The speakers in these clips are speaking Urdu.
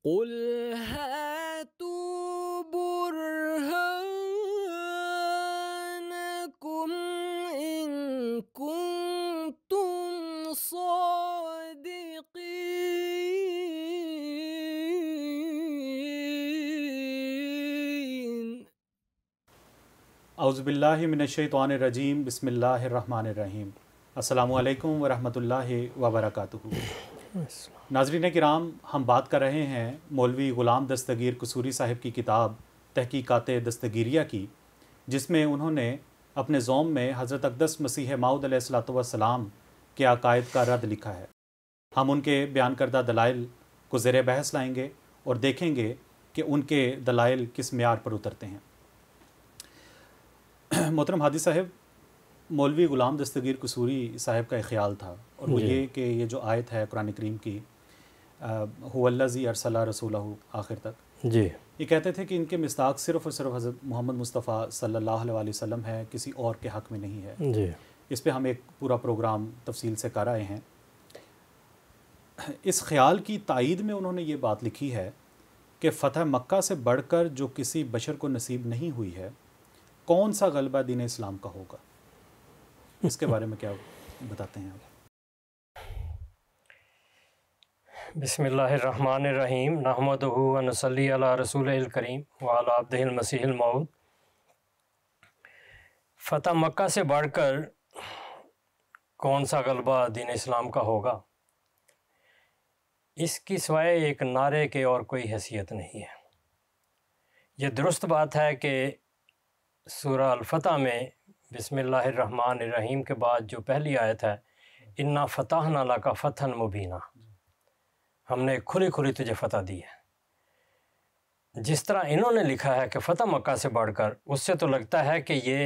قل هاتوا برهانكم إن كنتم صادقين. اعوذ باللہ من الشیطان الرجیم، بسم اللہ الرحمن الرحیم۔ السلام علیکم ورحمۃ اللہ وبرکاتہ۔ ناظرین کرام، ہم بات کر رہے ہیں مولوی غلام دستگیر قصوری صاحب کی کتاب تحقیقات دستگیریہ کی، جس میں انہوں نے اپنے ذوم میں حضرت اقدس مسیح موعود علیہ الصلوۃ والسلام کے عقائد کا رد لکھا ہے۔ ہم ان کے بیان کردہ دلائل کو زیر بحث لائیں گے اور دیکھیں گے کہ ان کے دلائل کس معیار پر اترتے ہیں۔ محترم ہادی صاحب، مولوی غلام دستگیر قصوری صاحب کا ایک خیال تھا، اور وہ یہ کہ یہ جو آیت ہے قرآن کریم کی هو الذی ارسل رسولہ آخر تک، یہ کہتے تھے کہ ان کے مصداق صرف اور صرف حضرت محمد مصطفیٰ صلی اللہ علیہ وسلم ہے، کسی اور کے حق میں نہیں ہے۔ اس پہ ہم ایک پورا پروگرام تفصیل سے کر آئے ہیں۔ اس خیال کی تائید میں انہوں نے یہ بات لکھی ہے کہ فتح مکہ سے بڑھ کر جو کسی بشر کو نصیب نہیں ہوئی ہے، کون سا غلبہ دین اسلام کا ہوگا؟ اس کے بارے میں کیا بتاتے ہیں آپ؟ بسم اللہ الرحمن الرحیم، نحمدہ و نصلی علی رسول الکریم وعلی عبدہ المسیح الموعود۔ فتح مکہ سے بڑھ کر کون سا غلبہ دین اسلام کا ہوگا، اس کی سوائے ایک نعرے کے اور کوئی حیثیت نہیں ہے۔ یہ درست بات ہے کہ سورہ الفتح میں بسم اللہ الرحمن الرحیم کے بعد جو پہلی آیت ہے، انا فتحنا لک فتحا مبینا، ہم نے کھلی کھلی تجھے فتح دی ہے۔ جس طرح انہوں نے لکھا ہے کہ فتح مکہ سے بڑھ کر، اس سے تو لگتا ہے کہ یہ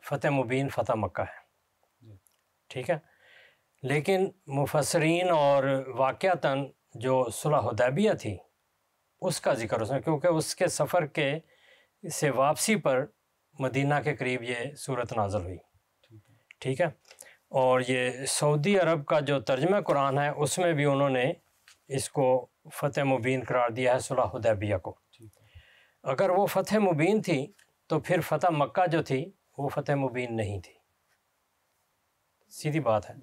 فتح مبین فتح مکہ ہے، ٹھیک ہے۔ لیکن مفسرین اور واقعتاً جو صلح حدیبیہ تھی اس کا ذکر اس میں، کیونکہ اس کے سفر کے سے واپسی پر مدینہ کے قریب یہ صورت نازل ہوئی، ٹھیک ہے۔ اور یہ سعودی عرب کا جو ترجمہ قرآن ہے اس میں بھی انہوں نے اس کو فتح مبین قرار دیا ہے، صلح حدیبیہ کو۔ اگر وہ فتح مبین تھی تو پھر فتح مکہ جو تھی وہ فتح مبین نہیں تھی، سیدھی بات ہے۔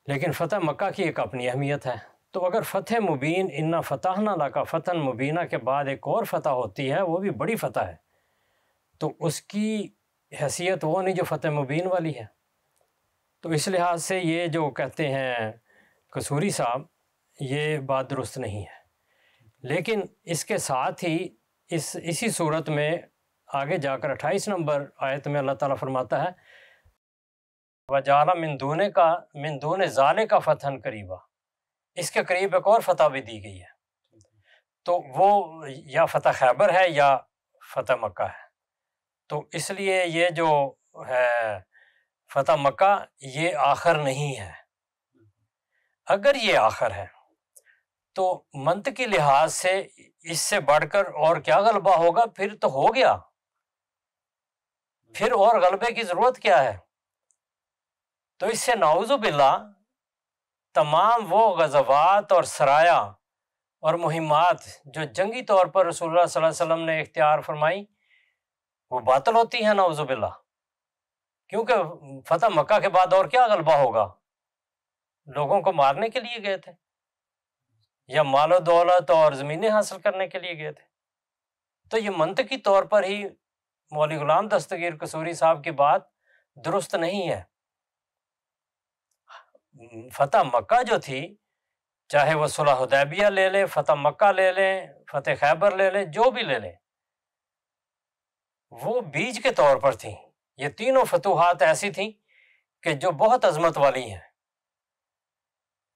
لیکن فتح مکہ کی ایک اپنی اہمیت ہے، تو اگر فتح مبین انا فتحنا لک فتحا مبینہ کے بعد ایک اور فتح ہوتی ہے، وہ بھی بڑی فتح ہے، تو اس کی حیثیت وہ نہیں جو فتح مبین والی ہے۔ تو اس لحاظ سے یہ جو کہتے ہیں قصوری صاحب، یہ بات درست نہیں ہے۔ لیکن اس کے ساتھ ہی اسی صورت میں آگے جا کر 28 نمبر آیت میں اللہ تعالیٰ فرماتا ہے وَجَعَلَ مِن دُونِ ذَلِكَ فَتْحًا قَرِيبًا، اس کے قریب ایک اور فتح بھی دی گئی ہے، تو وہ یا فتح خیبر ہے یا فتح مکہ ہے۔ تو اس لیے یہ جو ہے فتح مکہ یہ آخر نہیں ہے۔ اگر یہ آخر ہے تو منطقی لحاظ سے اس سے بڑھ کر اور کیا غلبہ ہوگا؟ پھر تو ہو گیا، پھر اور غلبے کی ضرورت کیا ہے؟ تو اس سے نعوذ باللہ تمام وہ غزوات اور سرایا اور مہمات جو جنگی طور پر رسول اللہ صلی اللہ علیہ وسلم نے اختیار فرمائی، وہ باطل ہوتی ہیں نعوذ باللہ، کیونکہ فتح مکہ کے بعد اور کیا غلبہ ہوگا؟ لوگوں کو مارنے کے لیے گئے تھے یا مال و دولت اور زمینیں حاصل کرنے کے لیے گئے تھے؟ تو یہ منطقی طور پر ہی مولوی غلام دستگیر قصوری صاحب کی بات درست نہیں ہے۔ فتح مکہ جو تھی، چاہے وہ صلح حدیبیہ لے لیں، فتح مکہ لے لیں، فتح خیبر لے لیں، جو بھی لے لیں، وہ بیج کے طور پر تھیں۔ یہ تینوں فتوحات ایسی تھیں کہ جو بہت عظمت والی ہیں،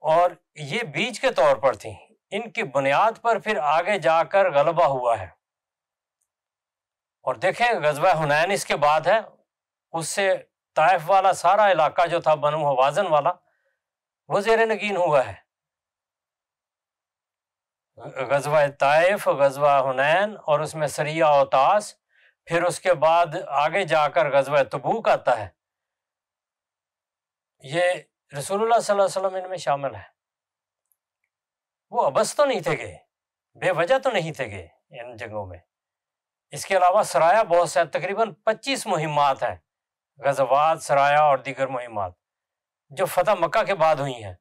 اور یہ بیج کے طور پر تھیں، ان کی بنیاد پر پھر آگے جا کر غلبہ ہوا ہے۔ اور دیکھیں غزوہ حنین اس کے بعد ہے، اس سے طائف والا سارا علاقہ جو تھا بنو حوازن والا، وہ زیر نگین ہوا ہے۔ غزوہ طائف، غزوہ حنین، اور اس میں سریہ اوطاس، پھر اس کے بعد آگے جا کر غزوہ تبوک آتا ہے۔ یہ رسول اللہ صلی اللہ علیہ وسلم ان میں شامل ہے۔ وہ ابس تو نہیں تھے گئے، بے وجہ تو نہیں تھے گئے ان جنگوں میں۔ اس کے علاوہ سرایا بہت سے، تقریباً 25 مہمات ہیں، غزوات، سرایا اور دیگر مہمات جو فتح مکہ کے بعد ہوئی ہیں۔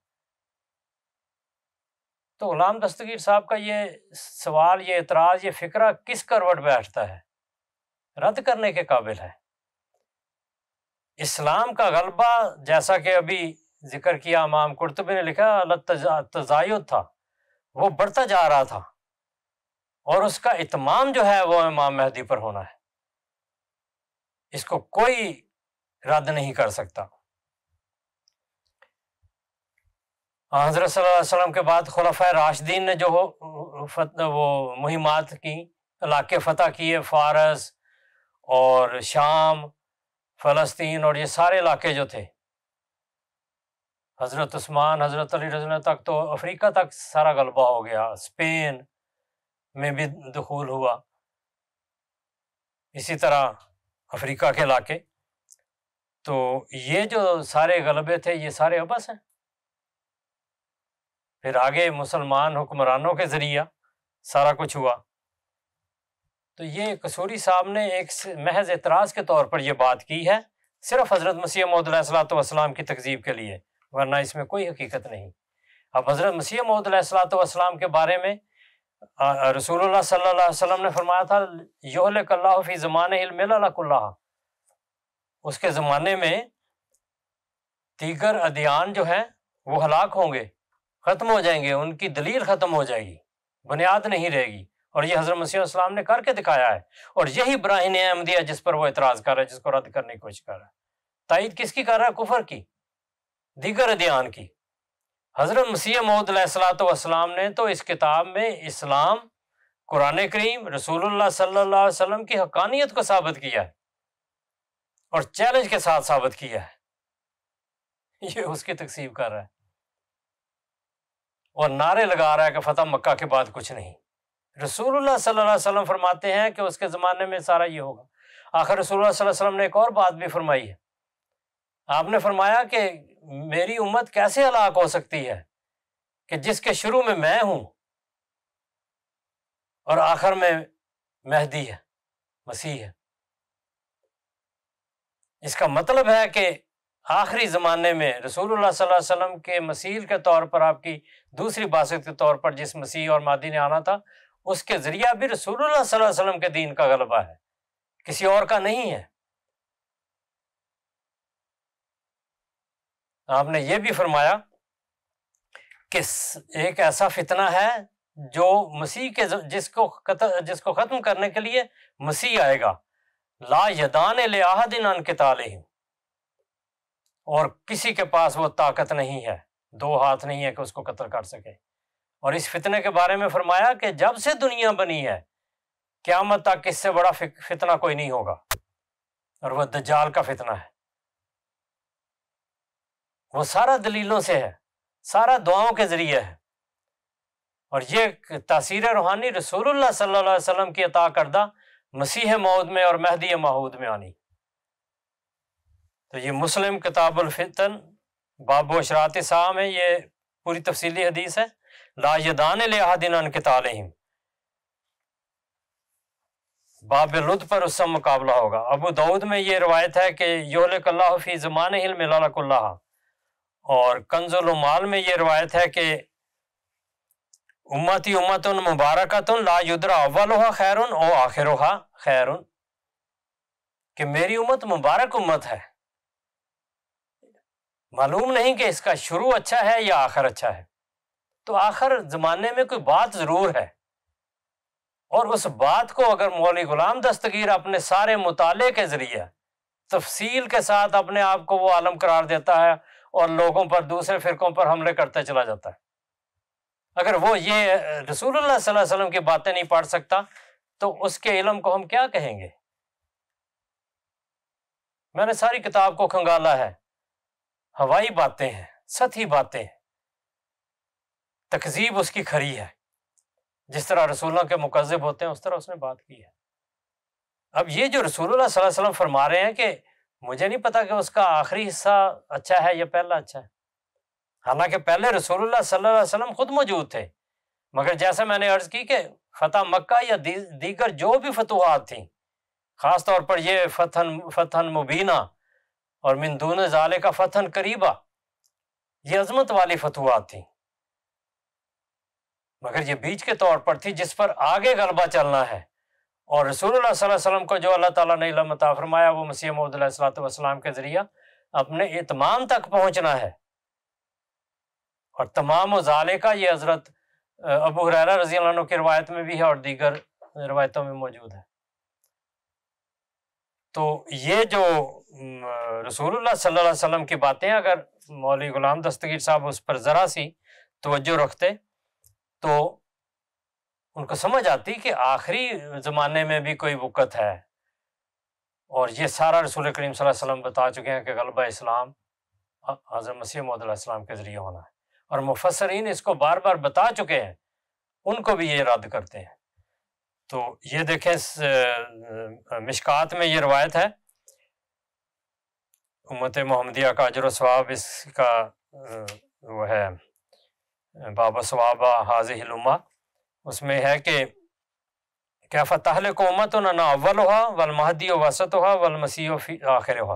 تو غلام دستگیر صاحب کا یہ سوال، یہ اعتراض، یہ فکرہ کس کروٹ بیٹھتا ہے، رد کرنے کے قابل ہے۔ اسلام کا غلبہ، جیسا کہ ابھی ذکر کیا امام قرطبی نے لکھا، تزاید تھا، وہ بڑھتا جا رہا تھا، اور اس کا اتمام جو ہے وہ امام مہدی پر ہونا ہے، اس کو کوئی رد نہیں کر سکتا۔ حضرت صلی اللہ علیہ وسلم کے بعد خلفائے راشدین نے جو وہ مہمات کی، علاقے فتح کیے، فارس اور شام، فلسطین اور یہ سارے علاقے جو تھے، حضرت عثمان، حضرت علی رضی اللہ تک، تو افریقہ تک سارا غلبہ ہو گیا، اسپین میں بھی دخول ہوا، اسی طرح افریقہ کے علاقے۔ تو یہ جو سارے غلبے تھے یہ سارے ابس ہیں۔ پھر آگے مسلمان حکمرانوں کے ذریعہ سارا کچھ ہوا۔ تو یہ قصوری صاحب نے ایک محض اعتراض کے طور پر یہ بات کی ہے، صرف حضرت مسیح موعود علیہ الصلوۃ والسلام کی تکذیب کے لیے، ورنہ اس میں کوئی حقیقت نہیں۔ اب حضرت مسیح موعود علیہ الصلوۃ والسلام کے بارے میں رسول اللہ صلی اللہ علیہ وسلم نے فرمایا تھا، یہلک اللہ فی زمانہ الملل کلھا، اس کے زمانے میں دیگر ادیان جو ہیں وہ ہلاک ہوں گے، ختم ہو جائیں گے، ان کی دلیل ختم ہو جائے گی، بنیاد نہیں رہے گی، اور یہ حضرت مسیح علیہ السلام نے کر کے دکھایا ہے، اور یہی براہین احمدیہ جس پر وہ اعتراض کر رہا ہے، جس کو رد کرنے کی کوشش کر رہا ہے۔ تائید کس کی کر رہا ہے؟ کفر کی، دیگر ادیان کی۔ حضرت مسیح موعود علیہ الصلوۃ والسلام نے تو اس کتاب میں اسلام، قرآن کریم، رسول اللہ صلی اللہ علیہ وسلم کی حقانیت کو ثابت کیا ہے، اور چیلنج کے ساتھ ثابت کیا ہے۔ یہ اس کی تکذیب کر رہا ہے اور نعرے لگا رہا ہے کہ فتح مکہ کے بعد کچھ نہیں۔ رسول اللہ صلی اللہ علیہ وسلم فرماتے ہیں کہ اس کے زمانے میں سارا یہ ہوگا۔ آخر رسول اللہ صلی اللہ علیہ وسلم نے ایک اور بات بھی فرمائی ہے، آپ نے فرمایا کہ میری امت کیسے ہلاک ہو سکتی ہے کہ جس کے شروع میں ہوں اور آخر میں مہدی ہے، مسیح ہے۔ اس کا مطلب ہے کہ آخری زمانے میں رسول اللہ صلی اللہ علیہ وسلم کے مسیح کے طور پر، آپ کی دوسری باسط کے طور پر جس مسیح اور مہدی نے آنا تھا، اس کے ذریعہ بھی رسول اللہ صلی اللہ علیہ وسلم کے دین کا غلبہ ہے، کسی اور کا نہیں ہے۔ آپ نے یہ بھی فرمایا کہ ایک ایسا فتنہ ہے جو مسیح کے جس کو ختم کرنے کے لیے مسیح آئے گا، لا یدان لأحد عن قتالہم، اور کسی کے پاس وہ طاقت نہیں ہے، دو ہاتھ نہیں ہے کہ اس کو قتل کر سکے۔ اور اس فتنے کے بارے میں فرمایا کہ جب سے دنیا بنی ہے قیامت تک اس سے بڑا فتنہ کوئی نہیں ہوگا، اور وہ دجال کا فتنہ ہے۔ وہ سارا دلیلوں سے ہے، سارا دعاؤں کے ذریعے ہے، اور یہ تاثیر روحانی رسول اللہ صلی اللہ علیہ وسلم کی عطا کردہ مسیح موعود میں اور مہدی موعود میں آنی۔ تو یہ مسلم کتاب الفتن باب اشراط الساعہ میں یہ پوری تفصیلی حدیث ہے، لا یدان لأحد عن قتالہم، باب لد پر اس سے مقابلہ ہوگا۔ ابو داؤد میں یہ روایت ہے کہ یہلک اللہ فی زمانہ الملل کلھا، اور کنز العمال میں یہ روایت ہے کہ امتی امت مبارکۃ لا یدری اولھا خیر او آخرھا خیر، کہ میری امت مبارک امت ہے، معلوم نہیں کہ اس کا شروع اچھا ہے یا آخر اچھا ہے۔ تو آخر زمانے میں کوئی بات ضرور ہے، اور اس بات کو اگر مولوی غلام دستگیر اپنے سارے مطالعے کے ذریعے تفصیل کے ساتھ اپنے آپ کو وہ عالم قرار دیتا ہے اور لوگوں پر، دوسرے فرقوں پر حملے کرتے چلا جاتا ہے، اگر وہ یہ رسول اللہ صلی اللہ علیہ وسلم کی باتیں نہیں پڑھ سکتا تو اس کے علم کو ہم کیا کہیں گے؟ میں نے ساری کتاب کو کھنگالا ہے، ہوائی باتیں ہیں، سطحی باتیں ہیں، تکذیب اس کی کھری ہے، جس طرح رسولوں کے مکذب ہوتے ہیں اس طرح اس نے بات کی ہے۔ اب یہ جو رسول اللہ صلی اللہ علیہ وسلم فرما رہے ہیں کہ مجھے نہیں پتا کہ اس کا آخری حصہ اچھا ہے یا پہلا اچھا ہے، حالانکہ پہلے رسول اللہ صلی اللہ علیہ وسلم خود موجود تھے، مگر جیسا میں نے عرض کی کہ فتح مکہ یا دیگر جو بھی فتوحات تھیں، خاص طور پر یہ فتح مبینہ اور من دون ذالک فتح قریبہ، یہ عظمت والی فتوحات تھیں، مگر یہ بیچ کے طور پر تھی جس پر آگے غلبہ چلنا ہے، اور رسول اللہ صلی اللہ علیہ وسلم کو جو اللہ تعالیٰ نے علم عطا فرمایا وہ مسیح موعود علیہ الصلوۃ والسلام کے ذریعہ اپنے اتمام تک پہنچنا ہے۔ اور تمام و ذالکہ یہ حضرت ابو ہریرہ رضی اللہ عنہ کی روایت میں بھی ہے اور دیگر روایتوں میں موجود ہے۔ تو یہ جو رسول اللہ صلی اللہ علیہ وسلم کی باتیں اگر مولوی غلام دستگیر صاحب اس پر ذرا سی توجہ رکھتے تو ان کو سمجھ آتی کہ آخری زمانے میں بھی کوئی وقت ہے، اور یہ سارا رسول کریم صلی اللہ علیہ وسلم بتا چکے ہیں کہ غلبہ اسلام حضرت مسیح موعود علیہ السلام کے ذریعے ہونا ہے، اور مفسرین اس کو بار بار بتا چکے ہیں، ان کو بھی یہ رد کرتے ہیں۔ تو یہ دیکھیں مشکات میں یہ روایت ہے، امت محمدیہ کا اجر و ثواب اس کا وہ ہے باب ثواب حاضح الامہ، اس میں ہے کہ کیف تہلک امتنا اولھا والمہدی وسطھا والمسیح فی آخرھا،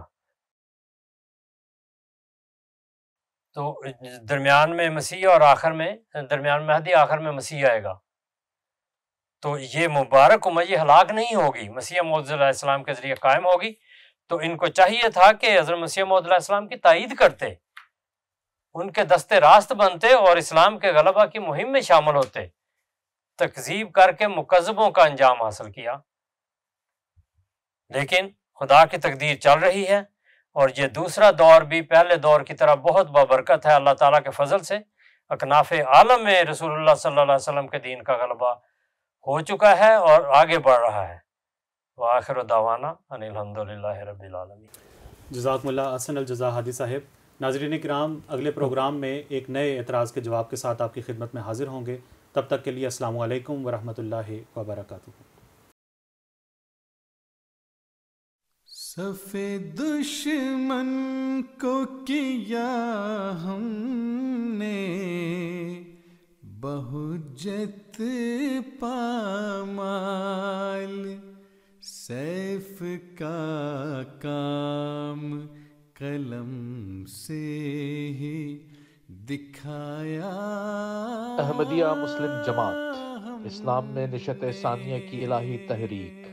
تو درمیان میں مسیح اور آخر میں درمیان مہدی، آخر میں مسیح آئے گا، تو یہ مبارک امت یہ ہلاک نہیں ہوگی، مسیح موعود علیہ السلام کے ذریعے قائم ہوگی۔ تو ان کو چاہیے تھا کہ حضرت مسیح موعود علیہ السلام کی تائید کرتے، ان کے دستے راست بنتے اور اسلام کے غلبہ کی مہم میں شامل ہوتے، تکذیب کر کے مکذبوں کا انجام حاصل کیا، لیکن خدا کی تقدیر چل رہی ہے، اور یہ دوسرا دور بھی پہلے دور کی طرح بہت بابرکت ہے اللہ تعالیٰ کے فضل سے، اکناف عالم میں رسول اللہ صلی اللہ علیہ وسلم کے دین کا غلبہ ہو چکا ہے اور آگے بڑھ رہا ہے۔ وآخر دعوانا ان الحمد للہ رب العالمین۔ جزاکم اللہ احسن الجزا ہادی صاحب۔ ناظرین کرام، اگلے پروگرام میں ایک نئے اعتراض کے جواب کے ساتھ آپ کی خدمت میں حاضر ہوں گے، تب تک کے لیے السلام علیکم ورحمۃ اللہ وبرکاتہ۔ صف دشمن کو کیا ہم نے بہجت پامال، سیف کا کام قلم سے ہی دکھایا۔ احمدیہ مسلم جماعت اسلام میں نشت ثانیہ کی الہی تحریک